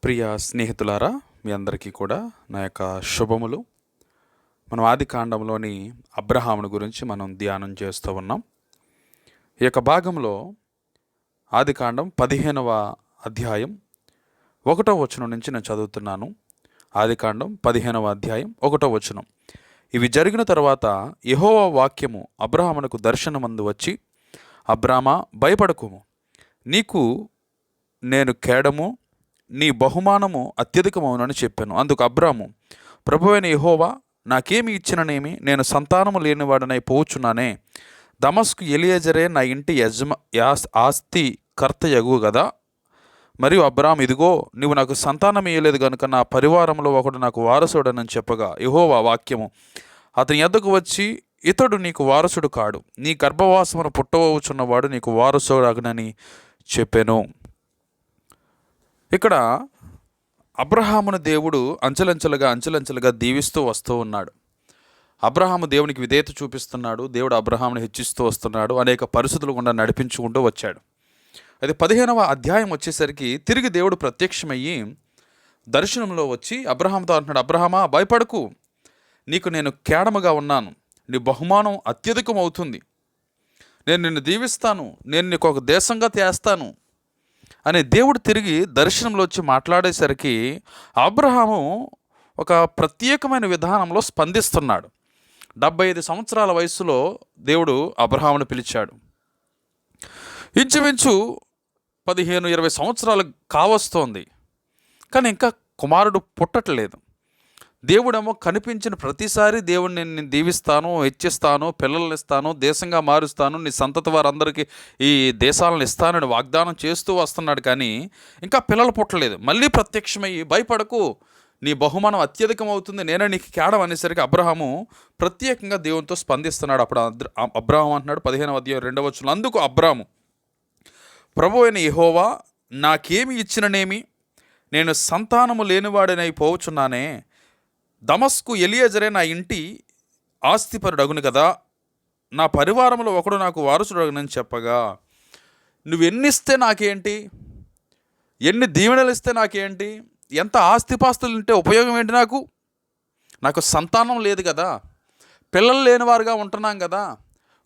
ప్రియ స్నేహితులారా, మీ అందరికీ కూడా నా యొక్క శుభములు. మనం ఆది కాండంలోని అబ్రహాముని గురించి మనం ధ్యానం చేస్తూ ఉన్నాం. ఈ యొక్క భాగంలో ఆది కాండం 15వ అధ్యాయం 1వ వచనం నుంచి నేను చదువుతున్నాను. ఆది కాండం 15వ అధ్యాయం 1వ వచనం. ఇవి జరిగిన తర్వాత యెహోవా వాక్యము అబ్రహామునకు దర్శనమందు వచ్చి, అబ్రామా, భయపడకుము, నీకు నేను కేడము, నీ బహుమానము అత్యధికమవునని చెప్పాను. అందుకు అబ్రాము, ప్రభువైన యెహోవా, నాకేమి ఇచ్చిననేమి, నేను సంతానము లేనివాడనై పోవచ్చున్నానే. దమస్కు ఎలియేజరే నా ఇంటి ఆస్తి కర్త యగు గదా. మరియు అబ్రాము, ఇదిగో, నీవు నాకు సంతానం ఇయ్యలేదు గనుక నా పరివారంలో ఒకడు నాకు వారసుడనని చెప్పగా, యెహోవా వాక్యము అతని యొద్దకు వచ్చి, ఇతడు నీకు వారసుడు కాడు, నీ గర్భవాసమును పుట్టవచ్చున్నవాడు నీకు వారసుడగనని చెప్పాను. ఇక్కడ అబ్రహామును దేవుడు అంచెలంచెలుగా దీవిస్తూ వస్తూ ఉన్నాడు. అబ్రహాము దేవునికి విధేయత చూపిస్తున్నాడు. దేవుడు అబ్రహామును హెచ్చిస్తూ వస్తున్నాడు. అనేక పరిస్థితులు గుండా నడిపించుకుంటూ వచ్చాడు. అయితే 15వ అధ్యాయం వచ్చేసరికి తిరిగి దేవుడు ప్రత్యక్షమయ్యి దర్శనంలో వచ్చి అబ్రహాముతో అంటున్నాడు, అబ్రహామా, భయపడకు, నీకు నేను కేడముగా ఉన్నాను, నీ బహుమానం అత్యధికం అవుతుంది, నేను నిన్ను దీవిస్తాను, నేను నీకు ఒక దేశంగా చేస్తాను అని దేవుడు తిరిగి దర్శనంలో వచ్చి మాట్లాడేసరికి అబ్రహాము ఒక ప్రత్యేకమైన విధానంలో స్పందిస్తున్నాడు. 75 సంవత్సరాల వయసులో దేవుడు అబ్రహామును పిలిచాడు. ఇంచుమించు 15-20 సంవత్సరాలు కావస్తోంది, కానీ ఇంకా కుమారుడు పుట్టట్లేదు. దేవుడేమో కనిపించిన ప్రతిసారి దేవుడిని నేను దీవిస్తాను, హెచ్చిస్తాను, పిల్లల్ని ఇస్తాను, దేశంగా మారుస్తాను, నీ సంతతి వారందరికీ ఈ దేశాలను ఇస్తానని వాగ్దానం చేస్తూ వస్తున్నాడు. కానీ ఇంకా పిల్లలు పుట్టలేదు. మళ్ళీ ప్రత్యక్షమయ్యి, భయపడకు, నీ బహుమానం అత్యధికం అవుతుంది, నేనే నీకు కేడం అనేసరికి అబ్రహాము ప్రత్యేకంగా దేవునితో స్పందిస్తున్నాడు. అప్పుడు అబ్రహాము అంటున్నాడు 15వ అధ్యాయం 2వ వచనం, అందుకు అబ్రాము, ప్రభువైన అయిన యెహోవా, నాకేమి ఇచ్చిననేమి, నేను సంతానము లేనివాడనై పోవచ్చున్నానే. దమస్కు ఎలియేజరే నా ఇంటి ఆస్తిపరుడగును కదా, నా పరివారంలో ఒకడు నాకు వారసుడగునని చెప్పగా, నువ్వెన్నిస్తే నాకేంటి, ఎన్ని దీవెనలు ఇస్తే నాకేంటి, ఎంత ఆస్తిపాస్తులు ఉంటే ఉపయోగం ఏంటి, నాకు సంతానం లేదు కదా, పిల్లలు లేనివారుగా ఉంటున్నాం కదా,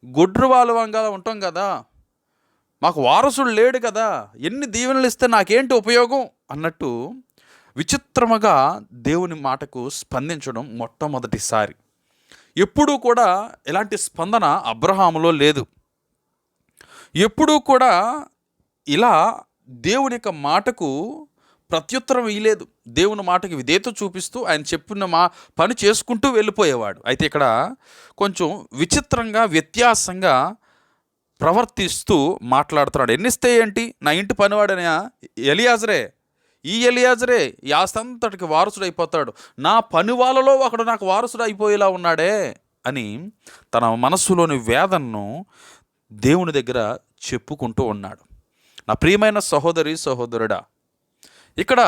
గుడ్రు వాళ్ళంగా ఉంటాం కదా, మాకు వారసుడు లేడు కదా, ఎన్ని దీవెనలు ఇస్తే నాకేంటి ఉపయోగం అన్నట్టు విచిత్రముగా దేవుని మాటకు స్పందించడం మొట్టమొదటిసారి. ఎప్పుడూ కూడా ఇలాంటి స్పందన అబ్రహాములో లేదు. ఎప్పుడూ కూడా ఇలా దేవుని యొక్క మాటకు ప్రత్యుత్తరం ఇయ్యలేదు. దేవుని మాటకి విధేయత చూపిస్తూ ఆయన చెప్పిన పని చేసుకుంటూ వెళ్ళిపోయేవాడు. అయితే ఇక్కడ కొంచెం విచిత్రంగా, వ్యత్యాసంగా ప్రవర్తిస్తూ మాట్లాడుతున్నాడు. ఎన్నిస్తే ఏంటి, నా ఇంటి పనివాడనే ఎలియాజరే, ఈ ఎలియాజరే ఈ ఆస్తంతటికి వారసుడు అయిపోతాడు, నా పని వాళ్ళలో ఒకడు నాకు వారసుడు అయిపోయేలా ఉన్నాడే అని తన మనస్సులోని వేదనను దేవుని దగ్గర చెప్పుకుంటూ ఉన్నాడు. నా ప్రియమైన సహోదరి, సహోదరుడా, ఇక్కడ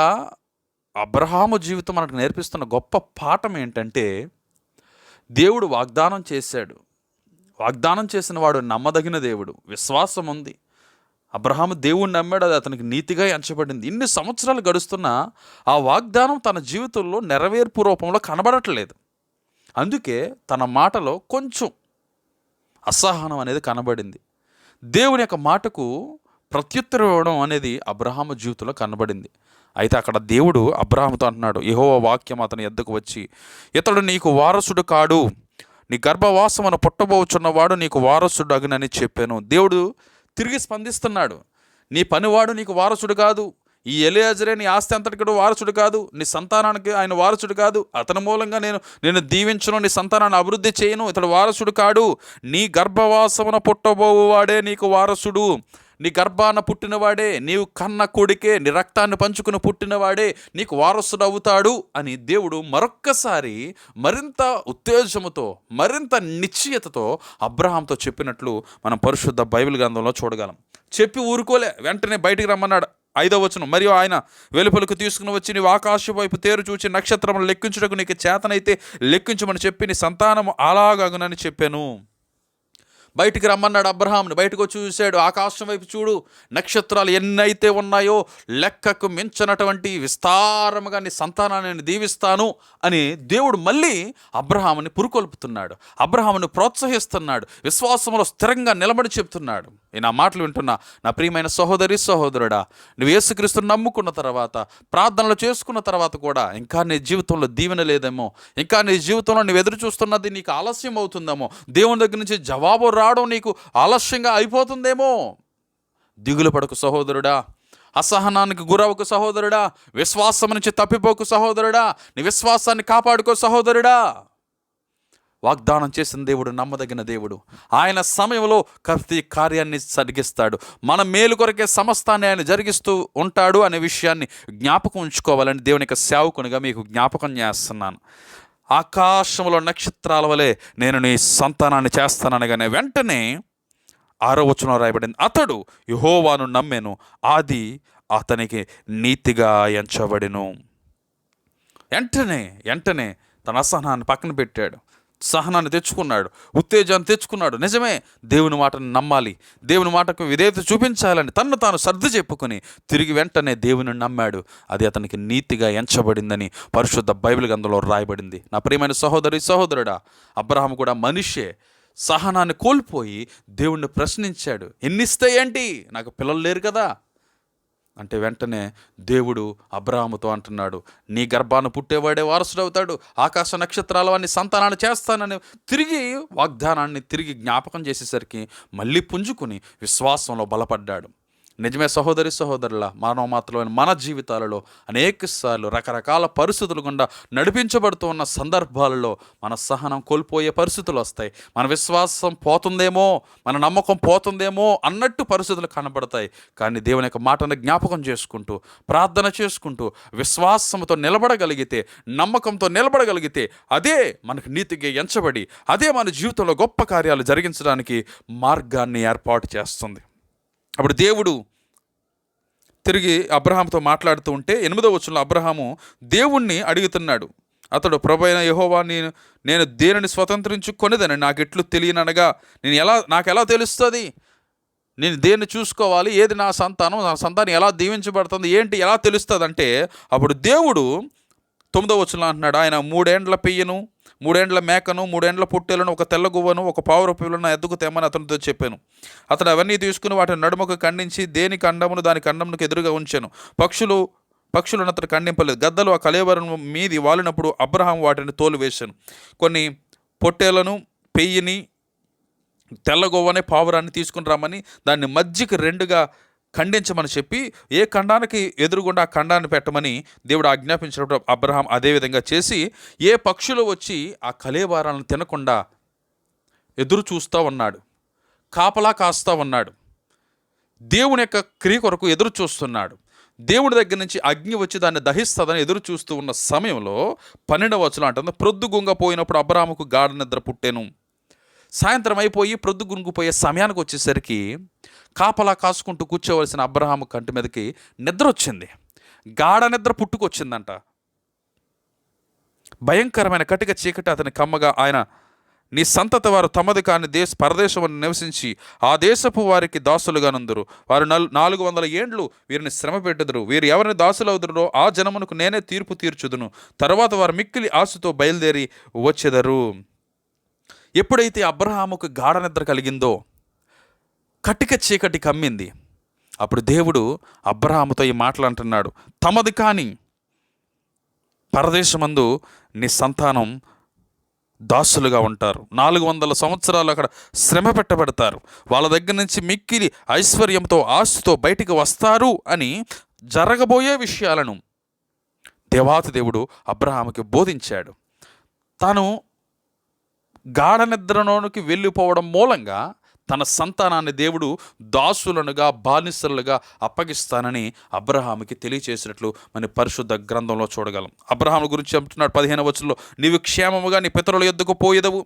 అబ్రహాము జీవితం మనకు నేర్పిస్తున్న గొప్ప పాఠం ఏంటంటే, దేవుడు వాగ్దానం చేశాడు. వాగ్దానం చేసిన వాడు నమ్మదగిన దేవుడు, విశ్వాసం ఉంది. అబ్రహాము దేవుణ్ణి నమ్మాడు, అది అతనికి నీతిగా ఎంచబడింది. ఇన్ని సంవత్సరాలు గడుస్తున్నా ఆ వాగ్దానం తన జీవితంలో నెరవేర్పు రూపంలో కనబడట్లేదు. అందుకే తన మాటలో కొంచెం అసహనం అనేది కనబడింది. దేవుని యొక్క మాటకు ప్రత్యుత్తరం ఇవ్వడం అనేది అబ్రహాము జీవితంలో కనబడింది. అయితే అక్కడ దేవుడు అబ్రహాముతో అంటున్నాడు, యెహోవా వాక్యం అతని యొద్దకు వచ్చి, ఇతడు నీకు వారసుడు కాడు, నీ గర్భవాసమును పుట్టబోచున్నవాడు నీకు వారసుడు అగునని చెప్పాను. దేవుడు తిరిగి స్పందిస్తున్నాడు. నీ పనివాడు నీకు వారసుడు కాదు, ఈ ఎలియాజరే నీ ఆస్తి అంతటికి వారసుడు కాదు, నీ సంతానానికి ఆయన వారసుడు కాదు, అతని మూలంగా నేను దీవించను, నీ సంతానాన్ని అభివృద్ధి చేయను, ఇతడు వారసుడు కాడు, నీ గర్భవాసమున పుట్టబోవాడే నీకు వారసుడు, నీ గర్భాన పుట్టినవాడే, నీవు కన్న కొడుకే, నీ రక్తాన్ని పంచుకుని పుట్టినవాడే నీకు వారసుడు అవుతాడు అని దేవుడు మరొక్కసారి మరింత ఉత్తేజముతో, మరింత నిశ్చయతతో అబ్రహాంతో చెప్పినట్లు మనం పరిశుద్ధ బైబిల్ గ్రంథంలో చూడగలం. చెప్పి ఊరుకోలే, వెంటనే బయటికి రమ్మన్నాడు. 5వ వచనం, మరియు ఆయన వెలుపలకు తీసుకుని వచ్చి, నీవు ఆకాశం వైపు తేరు చూచి నక్షత్రములు లెక్కించుటకు నీకు చేతనైతే లెక్కించమని చెప్పి నీ సంతానము అలాగగునని చెప్పాను. బయటికి రమ్మన్నాడు అబ్రహాంని. బయటకు వచ్చి చూశాడు, ఆకాశం వైపు చూడు, నక్షత్రాలు ఎన్నైతే ఉన్నాయో లెక్కకు మించినటువంటి విస్తారముగా నీ సంతానాన్ని నేను దీవిస్తాను అని దేవుడు మళ్ళీ అబ్రహాముని పురుకొల్పుతున్నాడు, అబ్రహాముని ప్రోత్సహిస్తున్నాడు, విశ్వాసంలో స్థిరంగా నిలబడి చెప్తున్నాడు. నా మాటలు వింటున్నా నా ప్రియమైన సహోదరి సహోదరుడా, నువ్వు యేసుక్రీస్తుని నమ్ముకున్న తర్వాత, ప్రార్థనలు చేసుకున్న తర్వాత కూడా ఇంకా నీ జీవితంలో దీవెన లేదేమో, ఇంకా నీ జీవితంలో నువ్వు ఎదురు చూస్తున్నది నీకు ఆలస్యం అవుతుందేమో, దేవుని దగ్గర నుంచి జవాబు రావడం నీకు ఆలస్యంగా అయిపోతుందేమో, దిగులు పడకు సహోదరుడా, అసహనానికి గురవకు సహోదరుడా, విశ్వాసం నుంచి తప్పిపోకు సహోదరుడా, నీ విశ్వాసాన్ని కాపాడుకో సహోదరుడా. వాగ్దానం చేసిన దేవుడు నమ్మదగిన దేవుడు. ఆయన సమయంలో ప్రతి కార్యాన్ని జరిగిస్తాడు. మన మేలు కొరకే సమస్తాన్ని ఆయన జరిగిస్తూ ఉంటాడు అనే విషయాన్ని జ్ఞాపకం ఉంచుకోవాలని దేవుని యొక్క సేవకునిగా మీకు జ్ఞాపకం చేస్తున్నాను. ఆకాశంలో నక్షత్రాల వలె నేను నీ సంతానాన్ని చేస్తాననగానే వెంటనే 6వ వచనంలో రాయబడింది, అతడు యెహోవాను నమ్మెను, అది అతనికి నీతిగా ఎంచబడెను. వెంటనే తన అసహనాన్ని పక్కన పెట్టాడు, సహనాన్ని తెచ్చుకున్నాడు, ఉత్తేజాన్ని తెచ్చుకున్నాడు. నిజమే, దేవుని మాటను నమ్మాలి, దేవుని మాటకు విధేయత చూపించాలని తన్ను తాను సర్ది చెప్పుకొని తిరిగి వెంటనే దేవుని నమ్మాడు. అది అతనికి నీతిగా ఎంచబడిందని పరిశుద్ధ బైబిల్ గ్రంథంలో రాయబడింది. నా ప్రియమైన సహోదరి సహోదరుడా, అబ్రహాము కూడా మనిషే, సహనాన్ని కోల్పోయి దేవుణ్ణి ప్రశ్నించాడు. ఎన్నిస్తే ఏంటి, నాకు పిల్లలు లేరు కదా అంటే వెంటనే దేవుడు అబ్రహాముతో అంటున్నాడు, నీ గర్భాన్ని పుట్టేవాడే వారసుడు అవుతాడు, ఆకాశ నక్షత్రాల వాడిని సంతానాన్ని చేస్తానని తిరిగి వాగ్దానాన్ని తిరిగి జ్ఞాపకం చేసేసరికి మళ్ళీ పుంజుకుని విశ్వాసంలో బలపడ్డాడు. నిజమే సహోదరి సహోదరుల, మానవ మాత్రమైన మన జీవితాలలో అనేకసార్లు రకరకాల పరిస్థితులు గుండా నడిపించబడుతూ ఉన్న సందర్భాలలో మన సహనం కోల్పోయే పరిస్థితులు వస్తాయి. మన విశ్వాసం పోతుందేమో, మన నమ్మకం పోతుందేమో అన్నట్టు పరిస్థితులు కనబడతాయి. కానీ దేవుని యొక్క మాటను జ్ఞాపకం చేసుకుంటూ, ప్రార్థన చేసుకుంటూ, విశ్వాసంతో నిలబడగలిగితే, నమ్మకంతో నిలబడగలిగితే అదే మనకు నీతిగా ఎంచబడి, అదే మన జీవితంలో గొప్ప కార్యాలు జరిగించడానికి మార్గాన్ని ఏర్పాటు చేస్తుంది. అప్పుడు దేవుడు తిరిగి అబ్రహాముతో మాట్లాడుతూ ఉంటే 8వ వచనంలో అబ్రహాము దేవుణ్ణి అడుగుతున్నాడు. అతడు, ప్రభువైన యెహోవా, నేను దేనిని స్వతంత్రించుకొనిదని నాకు ఎట్లు తెలియననగా నాకు ఎలా తెలుస్తుంది? నేను దేన్ని చూసుకోవాలి, ఏది నా సంతానం ఎలా దీవించబడుతుంది, ఏంటి ఎలా తెలుస్తుంది అంటే, అప్పుడు దేవుడు 9వ వచనంలో అంటున్నాడు, ఆయన 3 ఏండ్ల పెయ్యను, 3 ఏండ్ల మేకను, 3 ఏండ్ల పొట్టేలను, ఒక తెల్ల గువ్వను, ఒక పావుర పిల్లను నా ఎద్దుకు తెమ్మని అతనితో చెప్పాను. అతడు అవన్నీ తీసుకుని వాటిని నడుముకు ఖండించి దేని ఖండమును దాని ఖండమునకు ఎదురుగా ఉంచాను. పక్షులను అతడు ఖండింపలేదు. గద్దలు ఆ కళేబరం మీది వాలినప్పుడు అబ్రహాం వాటిని తోలు వేశాను. కొన్ని పొట్టేలను, పెయ్యిని, తెల్లగొవ్వని, పావురాన్ని తీసుకుని రమ్మని దాన్ని మధ్యకి 2గా ఖండించమని చెప్పి ఏ ఖండానికి ఎదురుగుండా ఆ ఖండాన్ని పెట్టమని దేవుడు ఆజ్ఞాపించినప్పుడు అబ్రహాం అదేవిధంగా చేసి ఏ పక్షులు వచ్చి ఆ కళేబరాలను తినకుండా ఎదురు చూస్తూ ఉన్నాడు, కాపలా కాస్తూ ఉన్నాడు, దేవుని యొక్క క్రియ కొరకు ఎదురు చూస్తున్నాడు. దేవుడి దగ్గర నుంచి అగ్ని వచ్చి దాన్ని దహిస్తుందని ఎదురు చూస్తూ ఉన్న సమయంలో 12వ వచనం అంటుంది, ప్రొద్దుగుంగపోయినప్పుడు అబ్రహాముకు గాఢ నిద్ర పుట్టెను. సాయంత్రం అయిపోయి ప్రొద్దుగుంగిపోయే సమయానికి వచ్చేసరికి కాపలా కాసుకుంటూ కూర్చోవలసిన అబ్రహాము కంటి మీదకి నిద్ర వచ్చింది, గాఢ నిద్ర పుట్టుకొచ్చిందంట. భయంకరమైన కటిక చీకటి అతని కమ్మగా ఆయన, నీ సంతతి వారు తమది కాని పరదేశమును నివసించి ఆ దేశపు వారికి దాసులుగా నందురు. వారు 400 ఏండ్లు వీరిని శ్రమ పెట్టుదురు. వీరు ఎవరిని దాసులవుదురో ఆ జనమునకు నేనే తీర్పు తీర్చుదును. తర్వాత వారు మిక్కిలి ఆశతో బయలుదేరి వచ్చెదరు. ఎప్పుడైతే అబ్రహాముకు గాఢ నిద్ర కలిగిందో, కటిక చీకటి కమ్మింది, అప్పుడు దేవుడు అబ్రహాముతో ఈ మాటలు అంటున్నాడు, తమది కాని పరదేశమందు నీ సంతానం దాసులుగా ఉంటారు. 400 సంవత్సరాలు అక్కడ శ్రమ పెట్టబడతారు. వాళ్ళ దగ్గర నుంచి మిక్కిలి ఐశ్వర్యంతో ఆశతో బయటికి వస్తారు అని జరగబోయే విషయాలను దేవాతి దేవుడు అబ్రహాముకి బోధించాడు. తాను గాఢ నిద్రలోనికి వెళ్ళిపోవడం మూలంగా తన సంతానాన్ని దేవుడు దాసులనుగా, బానిసలుగా అప్పగిస్తానని అబ్రహాముకి తెలియచేసినట్లు మన పరిశుద్ధ గ్రంథంలో చూడగలం. అబ్రహాము గురించి చెప్తున్నాడు 15వ వచనంలో, నీవు క్షేమముగా నీ పితరుల యొద్దకు పోయేదవు,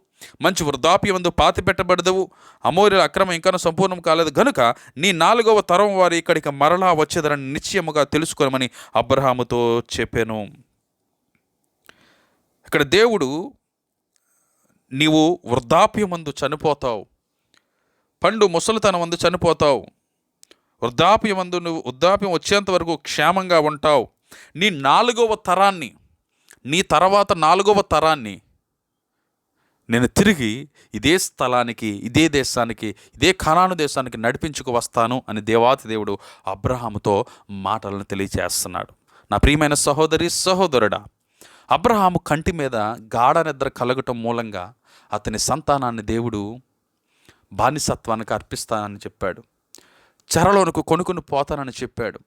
మంచి వృద్ధాప్యమందు పాతి పెట్టబడదవు, అమోరీల అక్రమం ఇంకా సంపూర్ణం కాలేదు గనుక నీ 4వ తరం వారు ఇక్కడికి మరలా వచ్చేదరని నిశ్చయముగా తెలుసుకోమని అబ్రహాముతో చెప్పాను. ఇక్కడ దేవుడు, నీవు వృద్ధాప్యమందు చనిపోతావు, పండు ముసలితనం అందు చనిపోతావు. వృద్ధాప్యం వచ్చేంత వరకు క్షేమంగా ఉంటావు. నీ తర్వాత 4వ తరాన్ని నేను తిరిగి ఇదే స్థలానికి, ఇదే దేశానికి, ఇదే కనాను దేశానికి నడిపించుకు వస్తాను అని దేవాతి దేవుడు అబ్రహాముతో మాటలను తెలియచేస్తున్నాడు. నా ప్రియమైన సహోదరి సహోదరుడా, అబ్రహాము కంటి మీద గాఢ నిద్ర కలగటం మూలంగా అతని సంతానాన్ని దేవుడు బానిసత్వానికి అర్పిస్తానని చెప్పాడు. చెరలోనికి కొనుక్కుని పోతానని చెప్పాడు.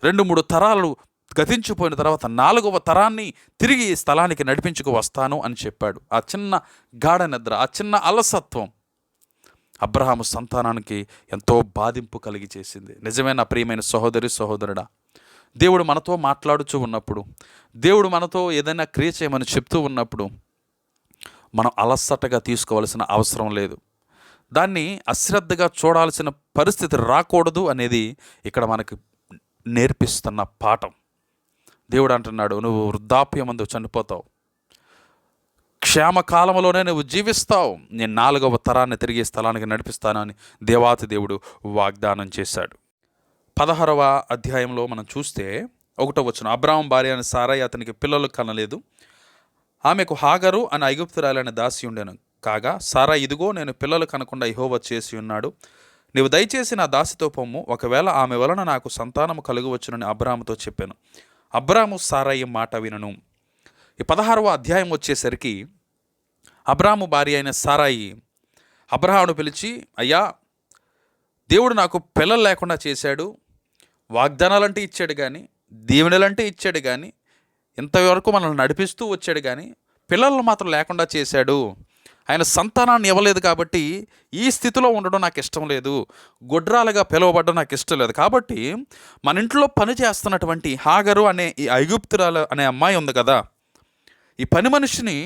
2-3 తరాలు గతించిపోయిన తర్వాత 4వ తరాన్ని తిరిగి ఈ స్థలానికి నడిపించుకు వస్తాను అని చెప్పాడు. ఆ చిన్న గాఢ నిద్ర, ఆ చిన్న అలసత్వం అబ్రహాము సంతానానికి ఎంతో బాధింపు కలిగి చేసింది. నిజమే నా ప్రియమైన సహోదరి సహోదరుడా, దేవుడు మనతో మాట్లాడుచూ ఉన్నప్పుడు, దేవుడు మనతో ఏదైనా క్రియ చేయమని చెప్తూ ఉన్నప్పుడు మనం అలసటగా తీసుకోవాల్సిన అవసరం లేదు. దాన్ని అశ్రద్ధగా చూడాల్సిన పరిస్థితి రాకూడదు అనేది ఇక్కడ మనకి నేర్పిస్తున్న పాఠం. దేవుడు అంటున్నాడు, నువ్వు వృద్ధాప్యమందు చనిపోతావు, క్షేమకాలంలోనే నువ్వు జీవిస్తావు, నేను 4వ తరాన్ని తిరిగి స్థలానికి నడిపిస్తాను అని దేవాతి దేవుడు వాగ్దానం చేశాడు. 16వ అధ్యాయంలో మనం చూస్తే 1వ వచనం, అబ్రాహాము భార్య అయిన సారయి అతనికి పిల్లలు కనలేదు. ఆమెకు హాగరు అని ఐగుప్తురాలైన దాసి ఉండెను. కాగా సారా, ఇదిగో నేను పిల్లలు కనకుండా యెహోవా చేసి ఉన్నాడు, నీవు దయచేసి నా దాసితో పొమ్ము, ఒకవేళ ఆమె వలన నాకు సంతానము కలుగవచ్చునని అబ్రాహాముతో చెప్పాను. అబ్రాహాము సారయి మాట వినను. ఈ 16వ అధ్యాయం వచ్చేసరికి అబ్రాహాము భార్య అయిన సారాయి అబ్రాహామును పిలిచి, అయ్యా, దేవుడు నాకు పిల్లలు లేకుండా చేశాడు, వాగ్దానాలంటే ఇచ్చాడు కానీ, దీవెనలంటే ఇచ్చాడు కానీ, ఇంతవరకు మనల్ని నడిపిస్తూ వచ్చాడు కానీ పిల్లలను మాత్రం లేకుండా చేశాడు. ఆయన సంతానాన్ని ఇవ్వలేదు కాబట్టి ఈ స్థితిలో ఉండడం నాకు ఇష్టం లేదు, గొడ్రాలుగా పిలువబడడం నాకు ఇష్టం లేదు. కాబట్టి మన ఇంట్లో పని చేస్తున్నటువంటి హాగరు అనే ఈ ఐగుప్తురాలు అనే అమ్మాయి ఉంది కదా, ఈ పని మనిషిని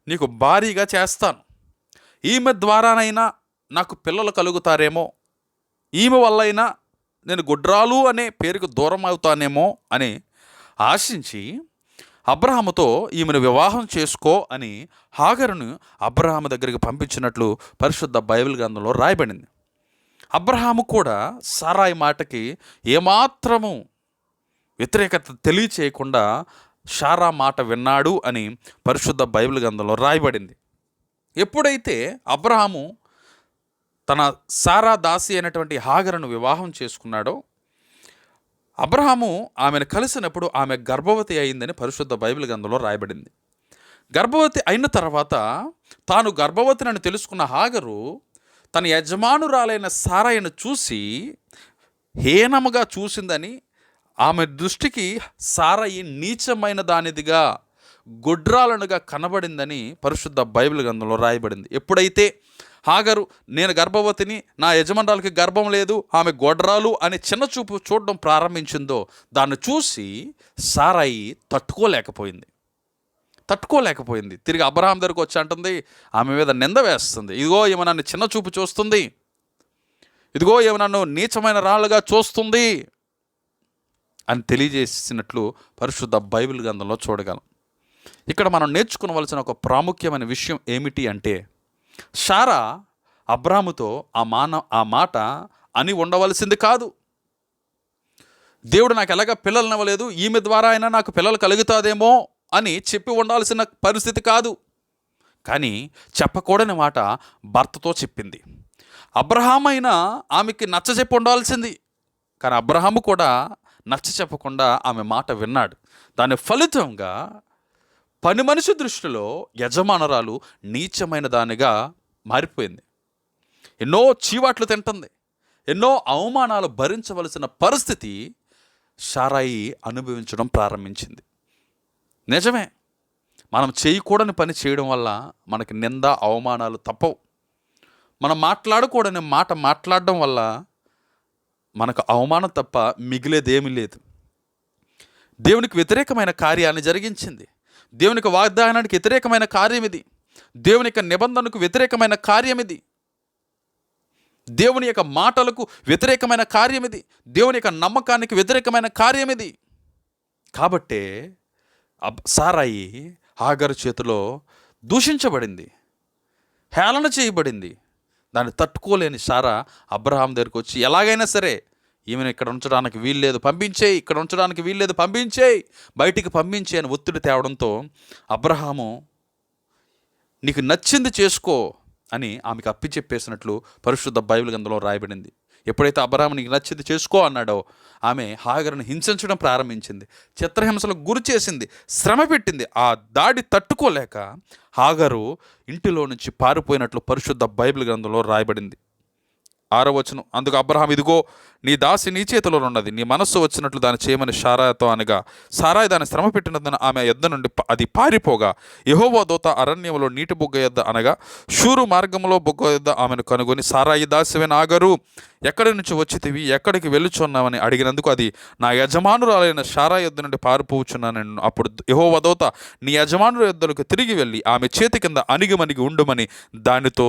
నీకు భారీగా చేస్తాను, ఈమె ద్వారానైనా నాకు పిల్లలు కలుగుతారేమో, ఈమె వల్లైనా నేను గొడ్రాలు అనే పేరుకు దూరం అవుతానేమో అని ఆశించి అబ్రహాముతో ఈమెను వివాహం చేసుకో అని హాగరును అబ్రహాము దగ్గరికి పంపించినట్లు పరిశుద్ధ బైబిల్ గ్రంథంలో రాయబడింది. అబ్రహాము కూడా సారాయి మాటకి ఏమాత్రము వ్యతిరేకత తెలియచేయకుండా సారా మాట విన్నాడు అని పరిశుద్ధ బైబిల్ గ్రంథంలో రాయబడింది. ఎప్పుడైతే అబ్రహాము తన సారా దాసి అయినటువంటి హాగరును వివాహం చేసుకున్నాడో, అబ్రహాము ఆమెను కలిసినప్పుడు ఆమె గర్భవతి అయిందని పరిశుద్ధ బైబిల్ గ్రంథంలో రాయబడింది. గర్భవతి అయిన తర్వాత తాను గర్భవతిని తెలుసుకున్న హాగరు తన యజమానురాలైన సారాయిని చూసి హీనముగా చూసిందని, ఆమె దృష్టికి సారాయి నీచమైన దానిదిగా, గొడ్రాలనుగా కనబడిందని పరిశుద్ధ బైబిల్ గ్రంథంలో రాయబడింది. ఎప్పుడైతే హాగరు నేను గర్భవతిని, నా యజమానురాలకి గర్భం లేదు, ఆమె గొడ్రాలు అని చిన్న చూపు చూడడం ప్రారంభించిందో, దాన్ని చూసి సారాయి తట్టుకోలేకపోయింది. తిరిగి అబ్రహాం దగ్గరకు వచ్చి అంటుంది, ఆమె మీద నింద వేస్తుంది, ఇదిగో ఈమె నన్ను చిన్న చూపు చూస్తుంది, ఇదిగో ఈమె నన్ను నీచమైన రాళ్ళుగా చూస్తుంది అని తెలియజేసినట్లు పరిశుద్ధ బైబిల్ గ్రంథంలో చూడగలం. ఇక్కడ మనం నేర్చుకోవలసిన ఒక ప్రాముఖ్యమైన విషయం ఏమిటి అంటే, సారా అబ్రాహాముతో ఆ మాట అని ఉండవలసింది కాదు. దేవుడు నాకు ఎలాగ పిల్లలను ఇవ్వలేదు, ఈమె ద్వారా అయినా నాకు పిల్లలు కలుగుతాదేమో అని చెప్పి ఉండాల్సిన పరిస్థితి కాదు. కానీ చెప్పకూడని మాట భర్తతో చెప్పింది. అబ్రహాం అయినా ఆమెకి నచ్చ చెప్పి ఉండాల్సింది, కానీ అబ్రహాము కూడా నచ్చ చెప్పకుండా ఆమె మాట విన్నాడు. దాని ఫలితంగా పని మనిషి దృష్టిలో యజమానురాలు నీచమైన దానిగా మారిపోయింది. ఎన్నో చీవాట్లు తింటుంది, ఎన్నో అవమానాలు భరించవలసిన పరిస్థితి సారాయి అనుభవించడం ప్రారంభించింది. నిజమే, మనం చేయకూడని పని చేయడం వల్ల మనకి నింద అవమానాలు తప్పవు. మనం మాట్లాడకూడని మాట మాట్లాడడం వల్ల మనకు అవమానం తప్ప మిగిలేదేమీ లేదు. దేవునికి వ్యతిరేకమైన కార్యాన్ని జరిగించింది, దేవునికి వాగ్దానానికి వ్యతిరేకమైన కార్యం ఇది, దేవుని యొక్క నిబంధనకు వ్యతిరేకమైన కార్యం ఇది, దేవుని యొక్క మాటలకు వ్యతిరేకమైన కార్యం ఇది, దేవుని యొక్క నమ్మకానికి వ్యతిరేకమైన కార్యం ఇది. కాబట్టే సారాయి హాగరు చేతిలో దూషించబడింది, హేళన చేయబడింది, దాన్ని తట్టుకోలేని సారా అబ్రహాం దగ్గరికి వచ్చి ఎలాగైనా సరే ఈమెను ఇక్కడ ఉంచడానికి వీల్లేదు, పంపించేయి, ఇక్కడ ఉంచడానికి వీల్లేదు, పంపించేయి, బయటికి పంపించే అని ఒత్తిడి తేవడంతో అబ్రహాము నీకు నచ్చింది చేసుకో అని ఆమెకు అప్పిచెప్పేసినట్లు పరిశుద్ధ బైబిల్ గ్రంథంలో రాయబడింది. ఎప్పుడైతే అబ్రహాము నీకు నచ్చింది చేసుకో అన్నాడో ఆమె హాగరును హింసించడం ప్రారంభించింది, చిత్రహింసలకు గురి చేసింది, శ్రమ పెట్టింది. ఆ దాడి తట్టుకోలేక హాగరు ఇంటిలో నుంచి పారిపోయినట్లు పరిశుద్ధ బైబిల్ గ్రంథంలో రాయబడింది. 6వ వచనం, అందుకు అబ్రహాం, ఇదిగో నీ దాసి నీ చేతిలో ఉన్నది, నీ మనస్సు వచ్చినట్లు దాన్ని చేయమని సారాతో అనగా, సారాయి దాన్ని శ్రమ పెట్టినందున ఆమె యొద్ద నుండి అది పారిపోగా, యెహోవా దూత అరణ్యంలో నీటి బుగ్గ యొద్ద అనగా షూరు మార్గంలో బుగ్గ యొద్ద ఆమెను కనుగొని, సారాయి దాసివైన ఆగరు, ఎక్కడి నుంచి వచ్చితివి, ఎక్కడికి వెళ్ళుచున్నావని అడిగినందుకు అది, నా యజమానురాలైన సారాయి యొద్ద నుండి పారిపోవచ్చున్నాను. అప్పుడు యెహోవా దూత, నీ యజమానుల యొద్దకు తిరిగి వెళ్ళి ఆమె చేతి కింద అణిగిమణిగి ఉండుమని దానితో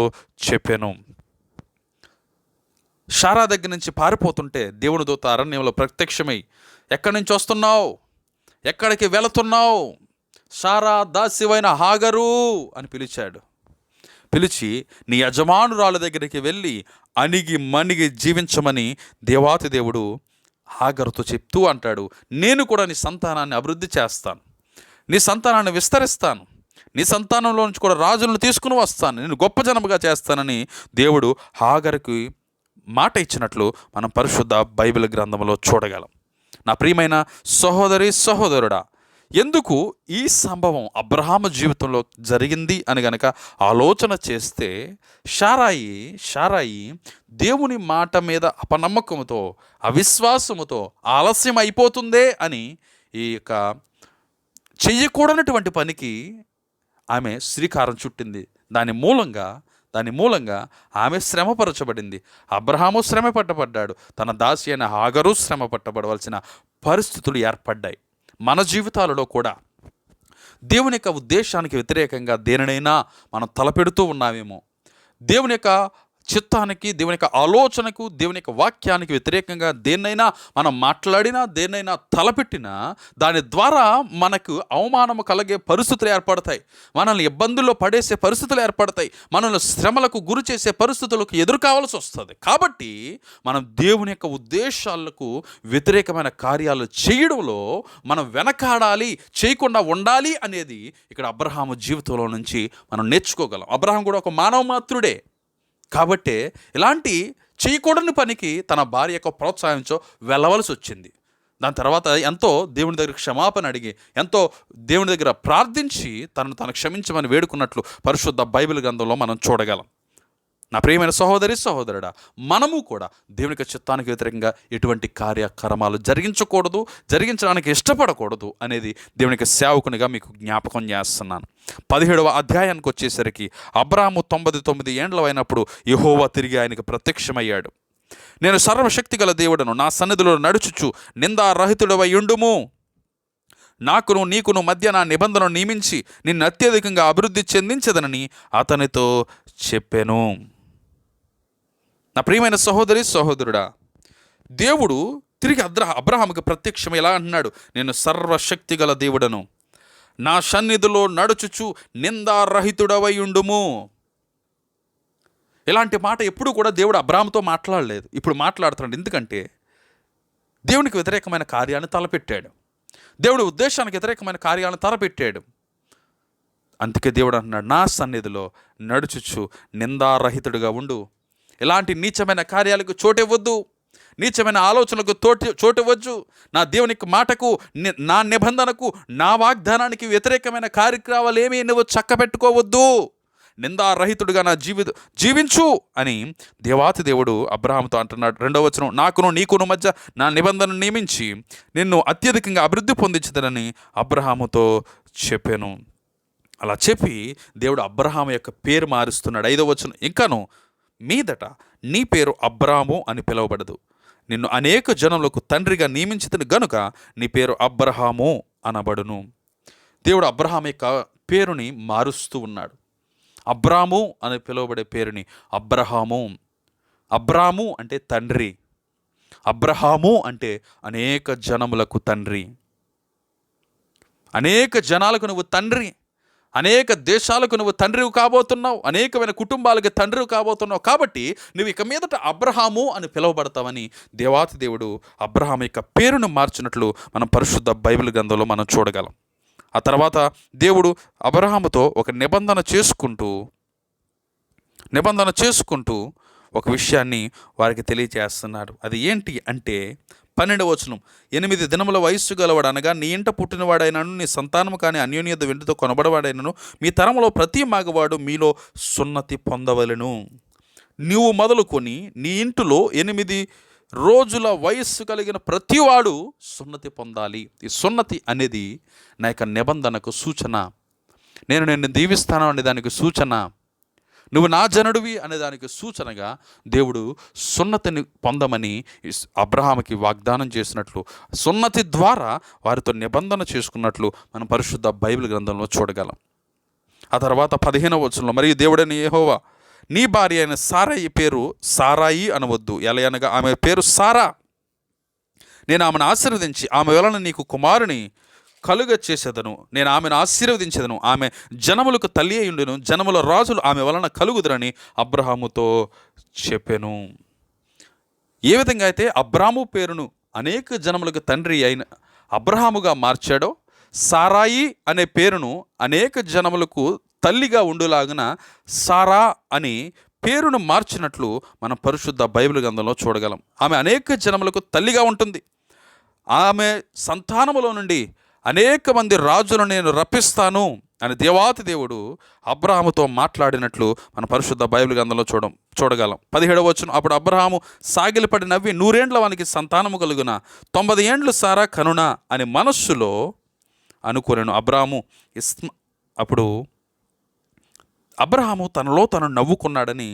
చెప్పాను. సారా దగ్గర నుంచి పారిపోతుంటే దేవుని దూత అరణ్యంలో ప్రత్యక్షమై, ఎక్కడి నుంచి వస్తున్నావు, ఎక్కడికి వెళుతున్నావు, సారా దాసివైన హాగరు అని పిలిచాడు. పిలిచి నీ యజమానురాలు దగ్గరికి వెళ్ళి అణిగి మణిగి జీవించమని దేవాతి దేవుడు హాగరుతో చెప్తూ అంటాడు, నేను కూడా నీ సంతానాన్ని అభివృద్ధి చేస్తాను, నీ సంతానాన్ని విస్తరిస్తాను, నీ సంతానంలో నుంచి కూడా రాజులను తీసుకుని వస్తాను, నేను గొప్ప జనముగా చేస్తానని దేవుడు హాగరుకి మాట ఇచ్చినట్లు మనం పరిశుద్ధ బైబిల్ గ్రంథంలో చూడగలం. నా ప్రియమైన సహోదరి సహోదరుడా, ఎందుకు ఈ సంభవం జీవితంలో జరిగింది అని గనక ఆలోచన చేస్తే, షారాయి దేవుని మాట మీద అపనమ్మకంతో, అవిశ్వాసముతో ఆలస్యం అయిపోతుందే అని ఈ యొక్క చెయ్యకూడనటువంటి పనికి ఆమె శ్రీకారం చుట్టింది. దాని మూలంగా ఆమె శ్రమపరచబడింది. అబ్రహాము శ్రమ పట్టబడ్డాడు, తన దాసి అయిన హాగరు శ్రమ పట్టబడవలసిన పరిస్థితులు ఏర్పడ్డాయి. మన జీవితాలలో కూడా దేవుని యొక్క ఉద్దేశానికి వ్యతిరేకంగా దేనినైనా మనం తలపెడుతూ ఉన్నామేమో, దేవుని యొక్క చిత్తానికి, దేవుని యొక్క ఆలోచనకు, దేవుని యొక్క వాక్యానికి వ్యతిరేకంగా దేన్నైనా మనం మాట్లాడినా, దేన్నైనా తలపెట్టినా దాని ద్వారా మనకు అవమానము కలిగే పరిస్థితులు ఏర్పడతాయి, మనల్ని ఇబ్బందుల్లో పడేసే పరిస్థితులు ఏర్పడతాయి, మనల్ని శ్రమలకు గురి చేసే పరిస్థితులకు ఎదురు కావాల్సి వస్తుంది. కాబట్టి మనం దేవుని యొక్క ఉద్దేశాలకు వ్యతిరేకమైన కార్యాలు చేయడంలో మనం వెనకాడాలి, చేయకుండా ఉండాలి అనేది ఇక్కడ అబ్రహాము జీవితంలో నుంచి మనం నేర్చుకోగలం. అబ్రహాం కూడా ఒక మానవ మాత్రుడే కాబట్టే ఇలాంటి చేయకూడని పనికి తన భార్య యొక్క ప్రోత్సాహించో వెళ్ళవలసి వచ్చింది. దాని తర్వాత ఎంతో దేవుని దగ్గర క్షమాపణ అడిగి, ఎంతో దేవుని దగ్గర ప్రార్థించి తను క్షమించమని వేడుకున్నట్లు పరిశుద్ధ బైబిల్ గ్రంథంలో మనం చూడగలం. నా ప్రియమైన సహోదరి సహోదరుడా, మనము కూడా దేవుని యొక్క చిత్తానికి వ్యతిరేకంగా ఎటువంటి కార్యక్రమాలు జరిగించడానికి ఇష్టపడకూడదు అనేది దేవుని యొక్క సేవకునిగా మీకు జ్ఞాపకం చేస్తున్నాను. 17వ అధ్యాయానికి వచ్చేసరికి అబ్రాహాము 99 ఏండ్ల అయినప్పుడు యెహోవా తిరిగి ఆయనకు ప్రత్యక్షమయ్యాడు. నేను సర్వశక్తి గల దేవుడను, నా సన్నిధిలో నడుచుచు నిందారహితుడవై ఉండుము, నాకును నీకును మధ్య నా నిబంధనను నియమించి నిన్ను అత్యధికంగా అభివృద్ధి చెందించదనని అతనితో చెప్పాను. నా ప్రియమైన సహోదరి సహోదరుడా, దేవుడు తిరిగి అబ్రహాముకి ప్రత్యక్షం ఎలా అంటున్నాడు, నేను సర్వశక్తి గల దేవుడను, నా సన్నిధిలో నడుచుచు నిందారహితుడవై ఉండుము. ఇలాంటి మాట ఎప్పుడు కూడా దేవుడు అబ్రహాముతో మాట్లాడలేదు, ఇప్పుడు మాట్లాడుతున్నాడు. ఎందుకంటే దేవునికి వ్యతిరేకమైన కార్యాన్ని తలపెట్టాడు, దేవుడి ఉద్దేశానికి వ్యతిరేకమైన కార్యాలను తలపెట్టాడు. అందుకే దేవుడు అంటున్నాడు, నా సన్నిధిలో నడుచుచు నిందారహితుడిగా ఉండు, ఇలాంటి నీచమైన కార్యాలకు చోటివ్వద్దు, నీచమైన ఆలోచనలకు చోటివ్వచ్చు, నా దేవునికి మాటకు, నా నిబంధనకు, నా వాగ్దానానికి వ్యతిరేకమైన కార్యక్రమాలు ఏమీ నువ్వు చక్కబెట్టుకోవద్దు, నిందారహితుడిగా నా జీవించు అని దేవాతి దేవుడు అబ్రహాముతో అంటున్నాడు. 2వ వచనం, నాకును నీకును మధ్య నా నిబంధనను నియమించి నిన్ను అత్యధికంగా అభివృద్ధి పొందించదనని అబ్రహాముతో చెప్పాను. అలా చెప్పి దేవుడు అబ్రహాము యొక్క పేరు మారుస్తున్నాడు. 5వ వచనం, ఇంకను మీదట నీ పేరు అబ్రాము అని పిలువబడదు, నిన్ను అనేక జనములకు తండ్రిగా నియమించితిని గనుక నీ పేరు అబ్రహాము అనబడును. దేవుడు అబ్రహాము యొక్క పేరుని మారుస్తూ ఉన్నాడు. అబ్రాము అని పిలువబడే పేరుని అబ్రాము అంటే తండ్రి, అబ్రహాము అంటే అనేక జనములకు తండ్రి, అనేక జనాలకు నువ్వు తండ్రి. అనేక దేశాలకు నువ్వు తండ్రివి కాబోతున్నావు, అనేకమైన కుటుంబాలకు తండ్రివి కాబోతున్నావు. కాబట్టి నువ్వు ఇక మీదట అబ్రహాము అని పిలువబడతావని దేవాతి దేవుడు అబ్రహాము యొక్క పేరును మార్చినట్లు మనం పరిశుద్ధ బైబిల్ గ్రంథంలో మనం చూడగలం. ఆ తర్వాత దేవుడు అబ్రహాముతో ఒక నిబంధన చేసుకుంటూ ఒక విషయాన్ని వారికి తెలియజేస్తున్నాడు. అది ఏంటి అంటే 12వ వచనం, 8 దినముల వయస్సు గలవాడు అనగా నీ ఇంట పుట్టినవాడైనను నీ సంతానము కానీ అన్యోన్యత వెండితో కొనబడవాడైనను మీ తరములో ప్రతి మగవాడు మీలో సున్నతి పొందవలెను. నీవు మొదలుకొని నీ ఇంటిలో 8 రోజుల వయస్సు కలిగిన ప్రతివాడు సున్నతి పొందాలి. ఈ సున్నతి అనేది నా యొక్క నిబంధనకు సూచన. నేను నిన్ను దీవిస్తాను అనే దానికి సూచన. నువ్వు నా జనుడివి అనే దానికి సూచనగా దేవుడు సున్నతిని పొందమని అబ్రహాముకి వాగ్దానం చేసినట్లు, సున్నతి ద్వారా వారితో నిబంధన చేసుకున్నట్లు మనం పరిశుద్ధ బైబిల్ గ్రంథంలో చూడగలం. ఆ తర్వాత 15వ వచనంలో, మరియు దేవుడైన యెహోవా నీ భార్య అయిన సారాయి పేరు సారాయి అనవద్దు, ఎలా అనగా ఆమె పేరు సారా. నేను ఆమెను ఆశీర్వదించి ఆమె వలన నీకు కుమారుని కలుగ చేసేదను. నేను ఆమెను ఆశీర్వదించేదను. ఆమె జనములకు తల్లి అయి ఉండును. జనముల రాజులు ఆమె వలన కలుగుదురని అబ్రహాముతో చెప్పెను. ఏ విధంగా అయితే అబ్రాము పేరును అనేక జనములకు తండ్రి అయిన అబ్రహాముగా మార్చాడో, సారాయి అనే పేరును అనేక జనములకు తల్లిగా ఉండులాగున సారా అని పేరును మార్చినట్లు మనం పరిశుద్ధ బైబిల్ గ్రంథంలో చూడగలం. ఆమె అనేక జనములకు తల్లిగా ఉంటుంది. ఆమె సంతానములో నుండి అనేక మంది రాజులను నేను రప్పిస్తాను అని దేవాతి దేవుడు అబ్రహాముతో మాట్లాడినట్లు మన పరిశుద్ధ బైబిల్ గ్రంథంలో చూడగలం. 17వ వచనం, అప్పుడు అబ్రహాము సాగిలపడి నవ్వి 100 ఏండ్ల వానికి సంతానము కలుగున 90 ఏండ్లు సారా కనునా అని మనస్సులో అనుకోలేను. అప్పుడు అబ్రహాము తనలో తను నవ్వుకున్నాడని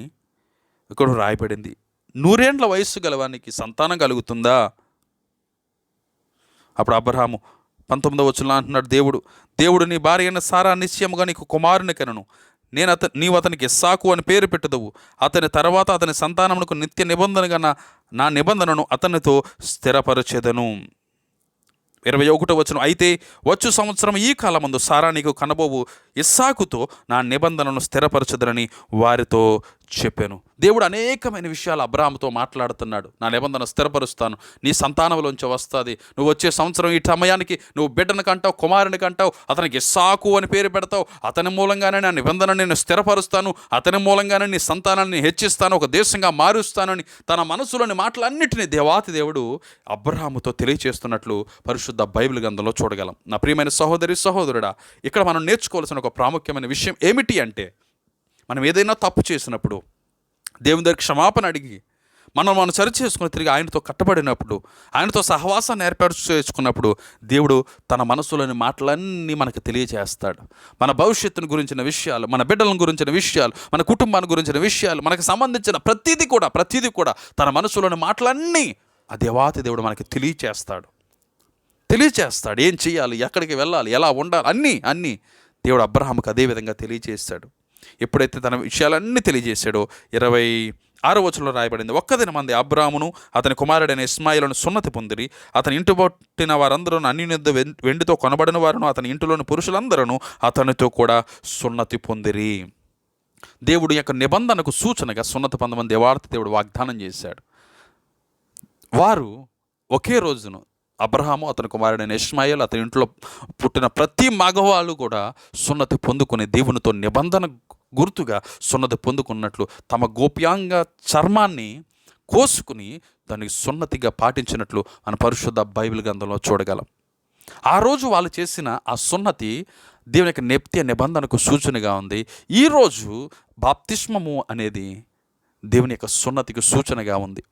ఇక్కడ రాయబడింది. 100 ఏండ్ల వయస్సు గలవానికి సంతానం కలుగుతుందా? అప్పుడు అబ్రహాము 19వ వచనంలో అంటున్నాడు, దేవుడు నీ భార్య అయిన సారా నిశ్చయముగా నీకు కుమారుని కనును. నీవు అతనికి ఇస్సాకు అని పేరు పెట్టుదవు. అతని తర్వాత అతని సంతానమునకు నిత్య నిబంధనగా నా నిబంధనను అతనితో స్థిరపరచెదను. 21వ వచనం, అయితే వచ్చు సంవత్సరం ఈ కాలమందు సారా నీకు కనబోవు ఇస్సాకుతో నా నిబంధనను స్థిరపరచదనని వారితో చెప్పాను. దేవుడు అనేకమైన విషయాలు అబ్రహాముతో మాట్లాడుతున్నాడు. నా నిబంధన స్థిరపరుస్తాను, నీ సంతానంలోంచి వస్తుంది, నువ్వు వచ్చే సంవత్సరం ఈ సమయానికి నువ్వు బిడ్డను కంటావు, కుమారుని కంటావు, అతనికి ఇస్సాకు అని పేరు పెడతావు, అతని మూలంగానే నా నిబంధన నేను స్థిరపరుస్తాను, అతని మూలంగానే నీ సంతానాన్ని హెచ్చిస్తాను, ఒక దేశంగా మారుస్తానని తన మనసులోని మాటలన్నిటినీ దేవాతి దేవుడు అబ్రహాముతో తెలియచేస్తున్నట్లు పరిశుద్ధ బైబిల్ గ్రంథంలో చూడగలం. నా ప్రియమైన సహోదరుడా, ఇక్కడ మనం నేర్చుకోవాల్సిన ఒక ప్రాముఖ్యమైన విషయం ఏమిటి అంటే, మనం ఏదైనా తప్పు చేసినప్పుడు దేవుని దగ్గర క్షమాపణ అడిగి మనం సరి చేసుకుని తిరిగి ఆయనతో కట్టబడినప్పుడు, ఆయనతో సహవాసాన్ని ఏర్పాటు చేసుకున్నప్పుడు దేవుడు తన మనసులోని మాటలన్నీ మనకు తెలియజేస్తాడు. మన భవిష్యత్తును గురించిన విషయాలు, మన బిడ్డలను గురించిన విషయాలు, మన కుటుంబాన్ని గురించిన విషయాలు, మనకు సంబంధించిన ప్రతిదీ కూడా తన మనసులోని మాటలన్నీ ఆ దేవాతి దేవుడు మనకి తెలియచేస్తాడు. ఏం చేయాలి, ఎక్కడికి వెళ్ళాలి, ఎలా ఉండాలి, అన్నీ దేవుడు అబ్రహాముకు అదేవిధంగా తెలియజేస్తాడు. ఎప్పుడైతే తన విషయాలన్నీ తెలియజేశాడో 26వ వచనంలో రాయబడింది, ఒక్కదిన మంది అబ్రామును అతని కుమారుడైన ఇస్మాయిలను సున్నతి పొందిరి. అతని ఇంటి పుట్టిన వారందరూ అన్యోన్యత వెండితో కొనబడిన వారును అతని ఇంటిలోని పురుషులందరూ అతనితో కూడా సున్నతి పొందిరి. దేవుడు యొక్క నిబంధనకు సూచనగా సున్నతి పొందమని దేవాతి దేవుడు వాగ్దానం చేశాడు. వారు ఒకే రోజును అబ్రహాము, అతని కుమారుడైన ఇష్మాయేలు, అతని ఇంట్లో పుట్టిన ప్రతి మగవాళ్ళు కూడా సున్నతి పొందుకుని దేవునితో నిబంధన గుర్తుగా సున్నతి పొందుకున్నట్లు తమ గోప్యాంగ చర్మాన్ని కోసుకుని దానికి సున్నతిగా పాటించినట్లు మన పరిశుద్ధ బైబిల్ గ్రంథంలో చూడగలం. ఆ రోజు వాళ్ళు చేసిన ఆ సున్నతి దేవుని యొక్క నిత్య నిబంధనకు సూచనగా ఉంది. ఈరోజు బాప్తిస్మము అనేది దేవుని యొక్క సున్నతికి సూచనగా ఉంది.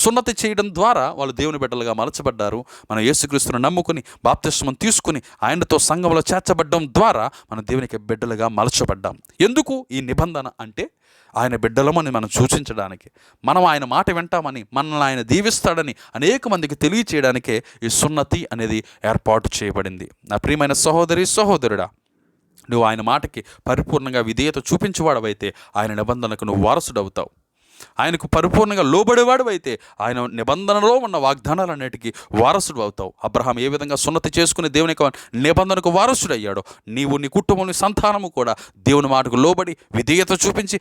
సున్నతి చేయడం ద్వారా వాళ్ళు దేవుని బిడ్డలుగా మలచబడ్డారు. మనం యేసుక్రీస్తును నమ్ముకుని బాప్తిస్మం తీసుకుని ఆయనతో సంఘంలో చేర్చబడ్డం ద్వారా మనం దేవునికి బిడ్డలుగా మలచబడ్డాం. ఎందుకు ఈ నిబంధన అంటే, ఆయన బిడ్డలమని మనం సూచించడానికి, మనం ఆయన మాట వింటామని, మనల్ని ఆయన దీవిస్తాడని అనేక మందికి తెలియచేయడానికే ఈ సున్నతి అనేది ఏర్పాటు చేయబడింది. నా ప్రియమైన సహోదరుడా, నువ్వు ఆయన మాటకి పరిపూర్ణంగా విధేయత చూపించేవాడవైతే ఆయన నిబంధనకు నువ్వు వారసుడవుతావు. ఆయనకు పరిపూర్ణంగా లోబడేవాడు అయితే ఆయన నిబంధనలో ఉన్న వాగ్దానాలన్నిటికీ వారసుడు అవుతావు. అబ్రహాం ఏ విధంగా సున్నతి చేసుకుని దేవుని యొక్క నిబంధనకు వారసుడు అయ్యాడో, నీవు నీ కుటుంబం నీ సంతానము కూడా దేవుని మాటకు లోబడి విధేయత చూపించి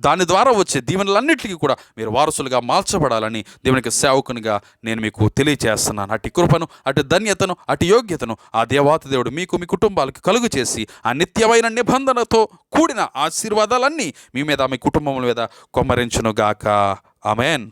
దాని ద్వారా వచ్చే దీవెనలన్నిటికీ కూడా మీరు వారసులుగా మార్చబడాలని దేవునికి సేవకునిగా నేను మీకు తెలియచేస్తున్నాను. అటు కృపను, అటు ధన్యతను, అటు యోగ్యతను ఆ దేవాతి దేవుడు మీకు, మీ కుటుంబాలకు కలుగు చేసి ఆ నిత్యమైన నిబంధనతో కూడిన ఆశీర్వాదాలన్నీ మీ మీద, మీ కుటుంబం మీద కొమ్మరించునుగాక. ఆమేన్.